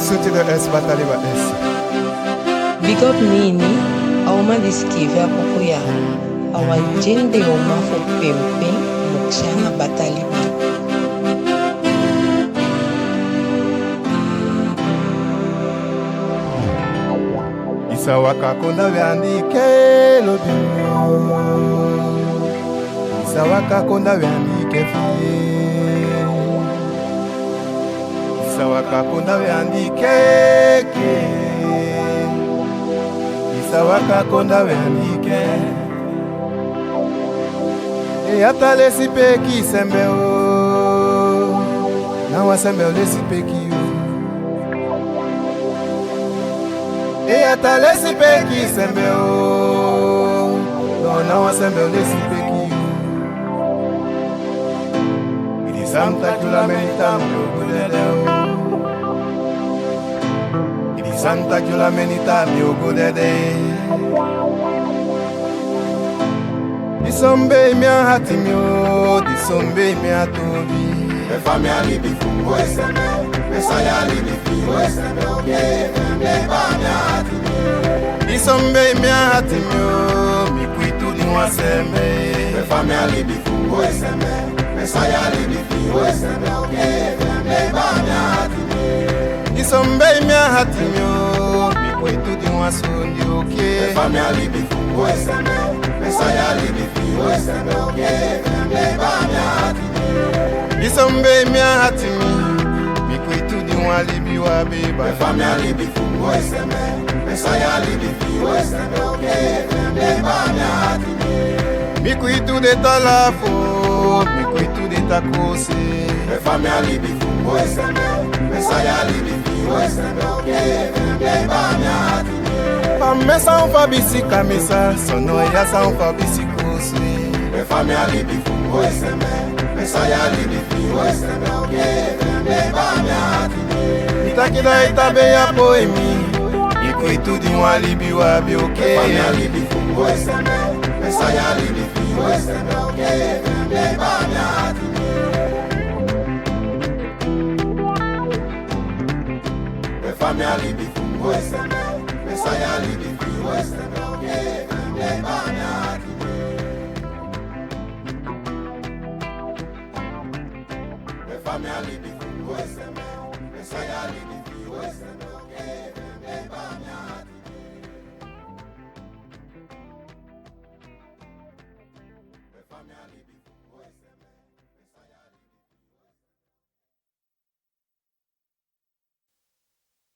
Suti de S Bataliba S. Big up Nini, auma diskive apokoya. Awa jende oma fo pempe, mokshana Bataliba. Isawaka konda vyandike lobio. Isawaka konda vyandike fie. Isawaka konda vyandike ke. Isawaka konda vyandike. E ata lesi peki sembe o. Na wa sembe o lesi peki o. E ata lesi peki sembe o. No na wa sembe o lesi peki o. Idi santa kula menita mo gudede o. Idi santa kula menita mi gudede. Disombe mi hati mi o, disombe mi atobi. Me fami alibi fungo eseme, me saya alibi fungo eseme, okay, me ba mi hati mi. Disombe mi hati mi o, mi kuitu di waseme. Me fami alibi fungo eseme, me saya alibi fungo eseme, okay, me ba mi hati mi. Disombe mi hati mi o, mi kuitu di wasundi, okay. Me fami alibi fungo eseme, me saya alibi fungo eseme, okay, me ba mi hati mi. Disombe mi hati mi, mi kuitu di walibi wa beba. Me fami alibi fungo eseme, me saya alibi fungo eseme, okay, me ba mi hati mi. Mi kuitu de talafo, mi kuitu de takose. Me fami alibi fungo eseme, me saya alibi fungo eseme, okay, me ba mi hati mi. Pamesa unfa bisi kamisa, sono ya sa unfa bisi kose. Me fami alibi fungo eseme, me saya alibi fungo eseme, okay, me ba mi hati mi. Itakida itabe ya poemi, ikuitu di walibi wa bi, Me okay. fami alibi fungo eseme, me saya alibi fungo eseme, okay, me ba mi hati mi. Me fami alibi fungo eseme, me saya alibi fungo eseme, okay, me ba mi hati mi. Me fami alibi fungo eseme, me saya alibi